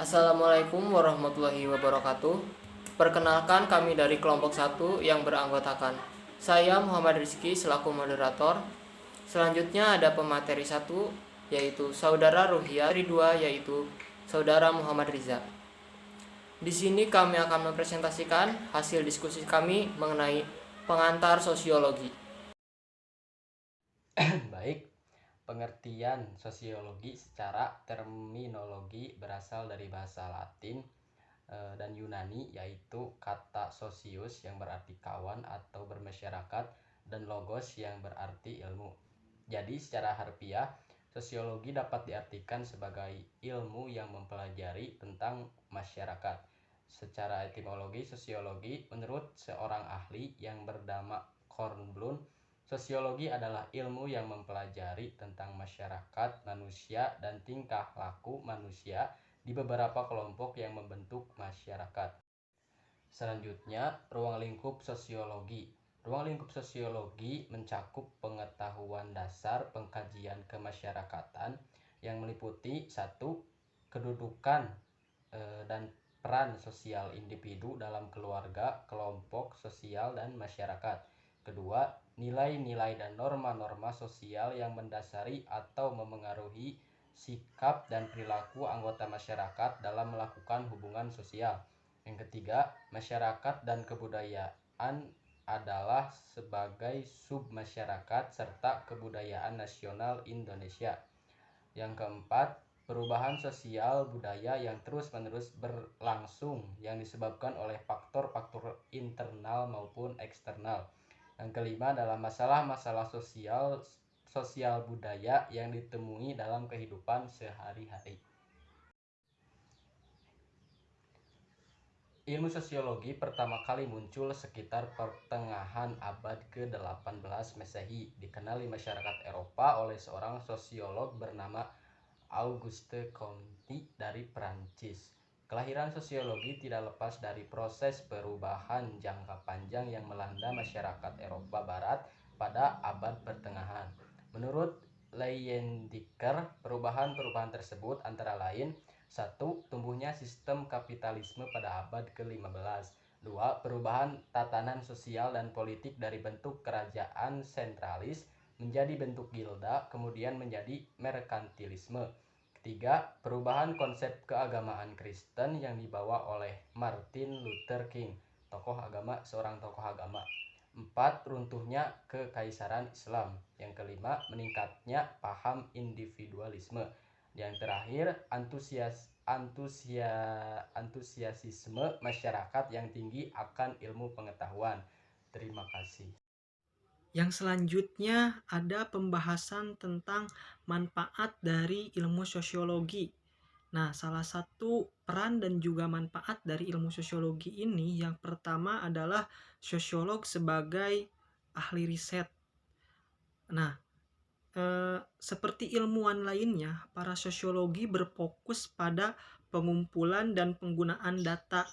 Assalamualaikum warahmatullahi wabarakatuh. Perkenalkan, kami dari kelompok 1 yang beranggotakan saya Muhammad Rizky selaku moderator. Selanjutnya ada pemateri 1 yaitu Saudara Ruhia, dari 2 yaitu Saudara Muhammad Riza. Di sini kami akan mempresentasikan hasil diskusi kami mengenai pengantar sosiologi. Baik, pengertian sosiologi secara terminologi berasal dari bahasa Latin dan Yunani, yaitu kata sosius yang berarti kawan atau bermasyarakat dan logos yang berarti ilmu. Jadi secara harfiah, sosiologi dapat diartikan sebagai ilmu yang mempelajari tentang masyarakat. Secara etimologi sosiologi, menurut seorang ahli yang bernama Kornblum, sosiologi adalah ilmu yang mempelajari tentang masyarakat, manusia, dan tingkah laku manusia di beberapa kelompok yang membentuk masyarakat. Selanjutnya, ruang lingkup sosiologi. Ruang lingkup sosiologi mencakup pengetahuan dasar pengkajian kemasyarakatan yang meliputi 1. Kedudukan dan peran sosial individu dalam keluarga, kelompok sosial, dan masyarakat. Kedua, nilai-nilai dan norma-norma sosial yang mendasari atau memengaruhi sikap dan perilaku anggota masyarakat dalam melakukan hubungan sosial. Yang ketiga, masyarakat dan kebudayaan adalah sebagai submasyarakat serta kebudayaan nasional Indonesia. Yang keempat, perubahan sosial budaya yang terus-menerus berlangsung yang disebabkan oleh faktor-faktor internal maupun eksternal. Yang kelima adalah masalah-masalah sosial budaya yang ditemui dalam kehidupan sehari-hari. Ilmu sosiologi pertama kali muncul sekitar pertengahan abad ke-18 Masehi, dikenal di masyarakat Eropa oleh seorang sosiolog bernama Auguste Comte dari Prancis. Kelahiran sosiologi tidak lepas dari proses perubahan jangka panjang yang melanda masyarakat Eropa Barat pada abad pertengahan. Menurut Leyendecker, perubahan-perubahan tersebut antara lain: 1. Tumbuhnya sistem kapitalisme pada abad ke-15. 2. Perubahan tatanan sosial dan politik dari bentuk kerajaan sentralis menjadi bentuk gilda, kemudian menjadi merkantilisme. Ketiga, perubahan konsep keagamaan Kristen yang dibawa oleh Martin Luther King, seorang tokoh agama. 4. Runtuhnya kekaisaran Islam. Yang kelima, meningkatnya paham individualisme. Yang terakhir, antusiasisme masyarakat yang tinggi akan ilmu pengetahuan. Terima kasih. Yang selanjutnya ada pembahasan tentang manfaat dari ilmu sosiologi. Nah, salah satu peran dan juga manfaat dari ilmu sosiologi ini yang pertama adalah sosiolog sebagai ahli riset. Nah, seperti ilmuwan lainnya, para sosiologi berfokus pada pengumpulan dan penggunaan data.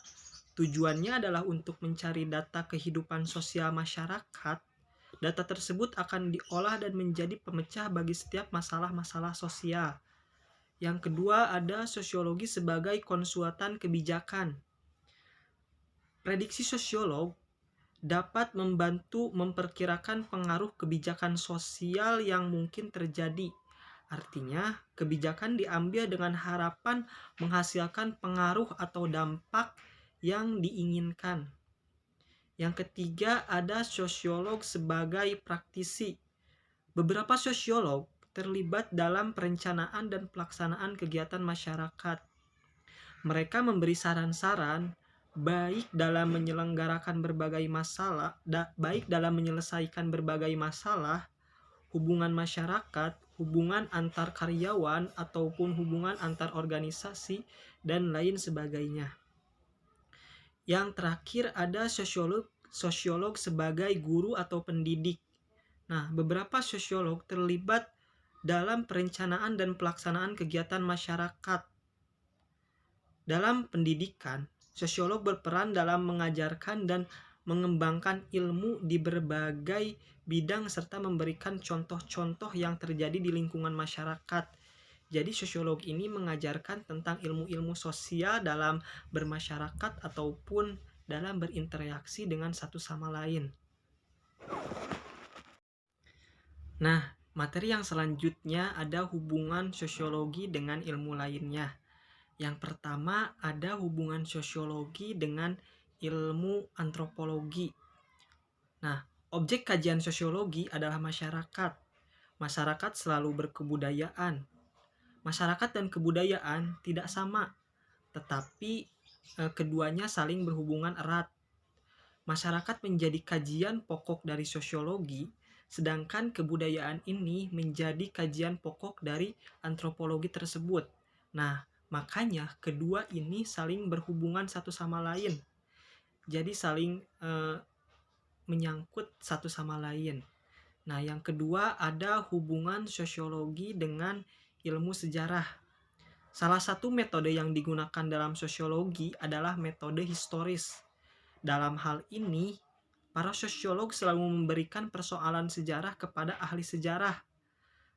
Tujuannya adalah untuk mencari data kehidupan sosial masyarakat. Data tersebut akan diolah dan menjadi pemecah bagi setiap masalah-masalah sosial. Yang kedua, ada sosiologi sebagai konsultan kebijakan. Prediksi sosiolog dapat membantu memperkirakan pengaruh kebijakan sosial yang mungkin terjadi. Artinya, kebijakan diambil dengan harapan menghasilkan pengaruh atau dampak yang diinginkan. Yang ketiga, ada sosiolog sebagai praktisi. Beberapa sosiolog terlibat dalam perencanaan dan pelaksanaan kegiatan masyarakat. Mereka memberi saran-saran baik dalam menyelesaikan berbagai masalah, hubungan masyarakat, hubungan antar karyawan ataupun hubungan antar organisasi dan lain sebagainya. Yang terakhir ada sosiolog sebagai guru atau pendidik. Nah, beberapa sosiolog terlibat dalam perencanaan dan pelaksanaan kegiatan masyarakat. Dalam pendidikan, sosiolog berperan dalam mengajarkan dan mengembangkan ilmu di berbagai bidang serta memberikan contoh-contoh yang terjadi di lingkungan masyarakat. Jadi sosiologi ini mengajarkan tentang ilmu-ilmu sosial dalam bermasyarakat ataupun dalam berinteraksi dengan satu sama lain. Nah, materi yang selanjutnya ada hubungan sosiologi dengan ilmu lainnya. Yang pertama ada hubungan sosiologi dengan ilmu antropologi. Nah, objek kajian sosiologi adalah masyarakat. Masyarakat selalu berkebudayaan. Masyarakat dan kebudayaan tidak sama, tetapi keduanya saling berhubungan erat. Masyarakat menjadi kajian pokok dari sosiologi, sedangkan kebudayaan ini menjadi kajian pokok dari antropologi tersebut. Nah, makanya kedua ini saling berhubungan satu sama lain. Jadi saling menyangkut satu sama lain. Nah, yang kedua ada hubungan sosiologi dengan ilmu sejarah. Salah satu metode yang digunakan dalam sosiologi adalah metode historis. Dalam hal ini, para sosiolog selalu memberikan persoalan sejarah kepada ahli sejarah,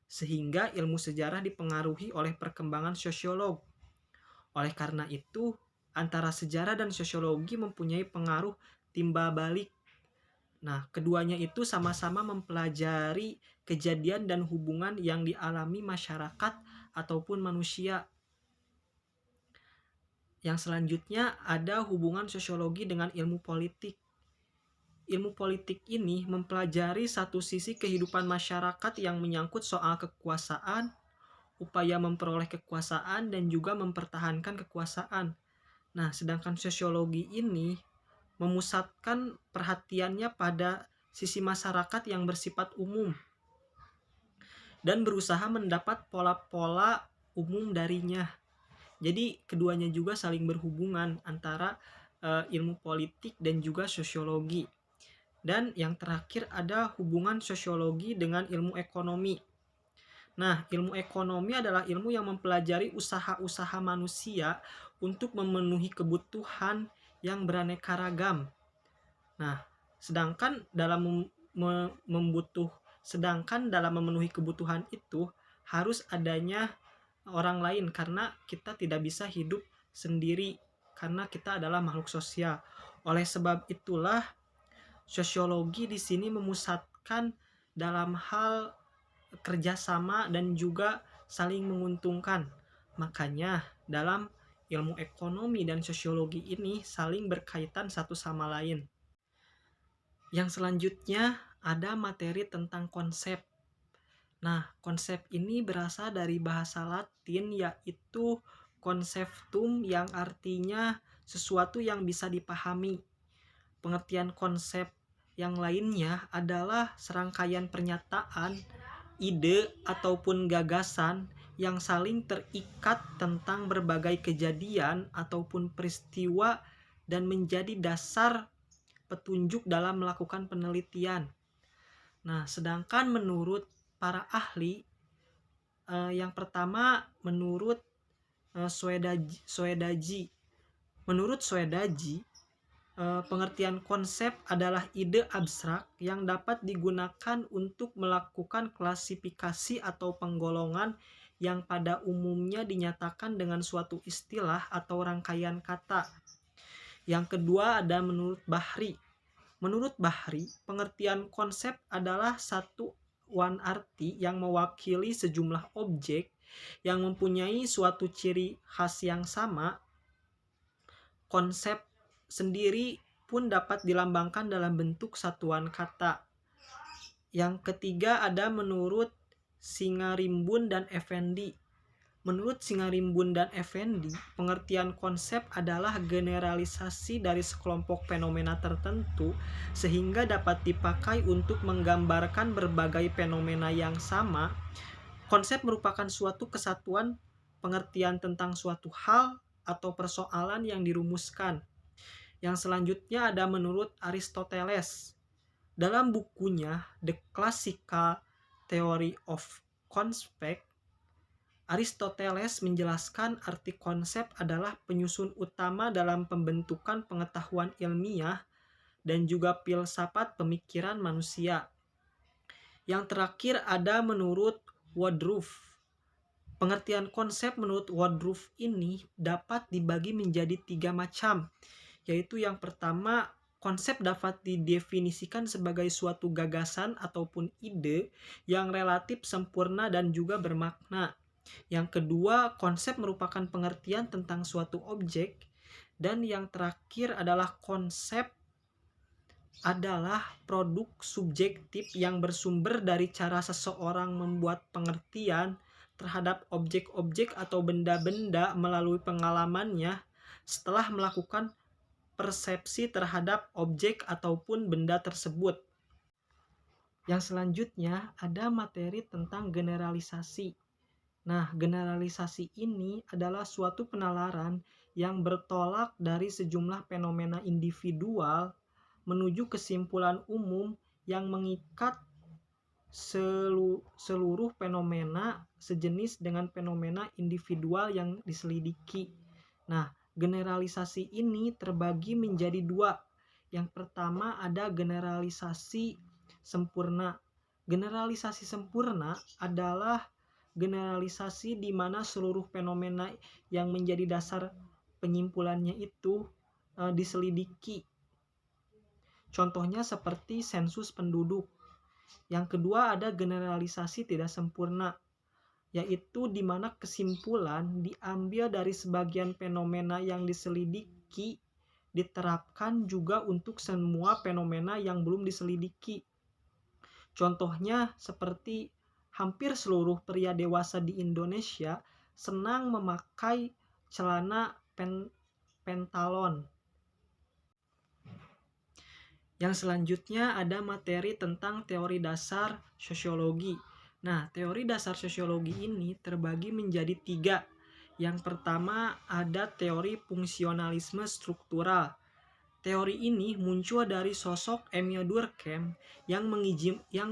sehingga ilmu sejarah dipengaruhi oleh perkembangan sosiolog. Oleh karena itu, antara sejarah dan sosiologi mempunyai pengaruh timbal balik. Nah, keduanya itu sama-sama mempelajari kejadian dan hubungan yang dialami masyarakat ataupun manusia. Yang selanjutnya ada hubungan sosiologi dengan ilmu politik. Ilmu politik ini mempelajari satu sisi kehidupan masyarakat yang menyangkut soal kekuasaan, upaya memperoleh kekuasaan, dan juga mempertahankan kekuasaan. Nah, sedangkan sosiologi ini memusatkan perhatiannya pada sisi masyarakat yang bersifat umum dan berusaha mendapat pola-pola umum darinya. Jadi keduanya juga saling berhubungan antara ilmu politik dan juga sosiologi. Dan yang terakhir ada hubungan sosiologi dengan ilmu ekonomi. Nah, ilmu ekonomi adalah ilmu yang mempelajari usaha-usaha manusia untuk memenuhi kebutuhan yang beraneka ragam. Nah, sedangkan dalam memenuhi kebutuhan itu harus adanya orang lain, karena kita tidak bisa hidup sendiri karena kita adalah makhluk sosial. Oleh sebab itulah sosiologi di sini memusatkan dalam hal kerjasama dan juga saling menguntungkan. Makanya dalam ilmu ekonomi dan sosiologi ini saling berkaitan satu sama lain. Yang selanjutnya ada materi tentang konsep. Nah, konsep ini berasal dari bahasa Latin yaitu conceptum yang artinya sesuatu yang bisa dipahami. Pengertian konsep yang lainnya adalah serangkaian pernyataan, ide ataupun gagasan yang saling terikat tentang berbagai kejadian ataupun peristiwa dan menjadi dasar petunjuk dalam melakukan penelitian. Nah, sedangkan menurut para ahli, yang pertama menurut Soedaji. Menurut Soedaji, pengertian konsep adalah ide abstrak yang dapat digunakan untuk melakukan klasifikasi atau penggolongan yang pada umumnya dinyatakan dengan suatu istilah atau rangkaian kata. Yang kedua ada menurut Bahri. Menurut Bahri, pengertian konsep adalah satuan arti yang mewakili sejumlah objek yang mempunyai suatu ciri khas yang sama. Konsep sendiri pun dapat dilambangkan dalam bentuk satuan kata. Yang ketiga ada menurut Singarimbun dan Effendi. Menurut Singarimbun dan Effendi, pengertian konsep adalah generalisasi dari sekelompok fenomena tertentu sehingga dapat dipakai untuk menggambarkan berbagai fenomena yang sama. Konsep merupakan suatu kesatuan pengertian tentang suatu hal atau persoalan yang dirumuskan. Yang selanjutnya ada menurut Aristoteles. Dalam bukunya The Classical Theory of Concept, Aristoteles menjelaskan arti konsep adalah penyusun utama dalam pembentukan pengetahuan ilmiah dan juga filsafat pemikiran manusia. Yang terakhir ada menurut Woodruff. Pengertian konsep menurut Woodruff ini dapat dibagi menjadi 3 macam, yaitu yang pertama, konsep dapat didefinisikan sebagai suatu gagasan ataupun ide yang relatif sempurna dan juga bermakna. Yang kedua, konsep merupakan pengertian tentang suatu objek. Dan yang terakhir adalah konsep adalah produk subjektif yang bersumber dari cara seseorang membuat pengertian terhadap objek-objek atau benda-benda melalui pengalamannya setelah melakukan persepsi terhadap objek ataupun benda tersebut. Yang selanjutnya ada materi tentang generalisasi. Nah, generalisasi ini adalah suatu penalaran yang bertolak dari sejumlah fenomena individual menuju kesimpulan umum yang mengikat seluruh fenomena sejenis dengan fenomena individual yang diselidiki. Nah, generalisasi ini terbagi menjadi 2. Yang pertama ada generalisasi sempurna. Generalisasi sempurna adalah generalisasi di mana seluruh fenomena yang menjadi dasar penyimpulannya itu diselidiki. Contohnya seperti sensus penduduk. Yang kedua ada generalisasi tidak sempurna, yaitu di mana kesimpulan diambil dari sebagian fenomena yang diselidiki diterapkan juga untuk semua fenomena yang belum diselidiki. Contohnya seperti hampir seluruh pria dewasa di Indonesia senang memakai celana pentalon. Yang selanjutnya ada materi tentang teori dasar sosiologi. Nah, teori dasar sosiologi ini terbagi menjadi 3. Yang pertama ada teori fungsionalisme struktural. Teori ini muncul dari sosok Emil Durkheim yang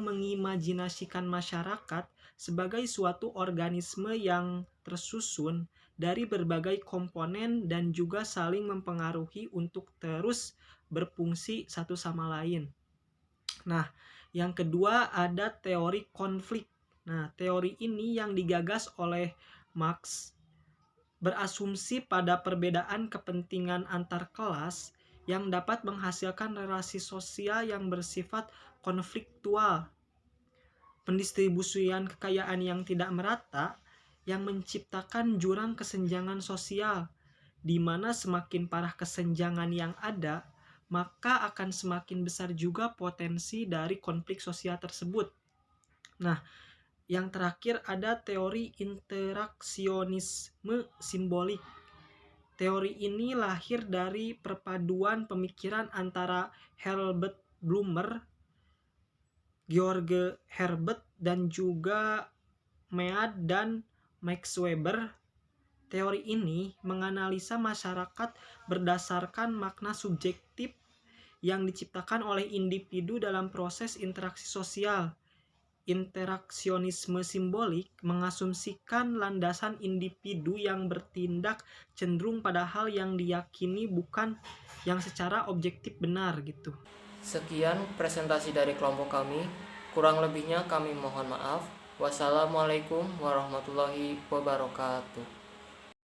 mengimajinasikan masyarakat sebagai suatu organisme yang tersusun dari berbagai komponen dan juga saling mempengaruhi untuk terus berfungsi satu sama lain. Nah, yang kedua ada teori konflik. Nah, teori ini yang digagas oleh Marx berasumsi pada perbedaan kepentingan antar kelas yang dapat menghasilkan relasi sosial yang bersifat konfliktual. Pendistribusian kekayaan yang tidak merata yang menciptakan jurang kesenjangan sosial, di mana semakin parah kesenjangan yang ada, maka akan semakin besar juga potensi dari konflik sosial tersebut. Nah, yang terakhir ada teori interaksionisme simbolik. Teori ini lahir dari perpaduan pemikiran antara Herbert Blumer, George Herbert, dan juga Mead dan Max Weber. Teori ini menganalisa masyarakat berdasarkan makna subjektif yang diciptakan oleh individu dalam proses interaksi sosial. Interaksionisme simbolik mengasumsikan landasan individu yang bertindak cenderung pada hal yang diyakini bukan yang secara objektif benar gitu. Sekian presentasi dari kelompok kami. Kurang lebihnya kami mohon maaf. Wassalamualaikum warahmatullahi wabarakatuh.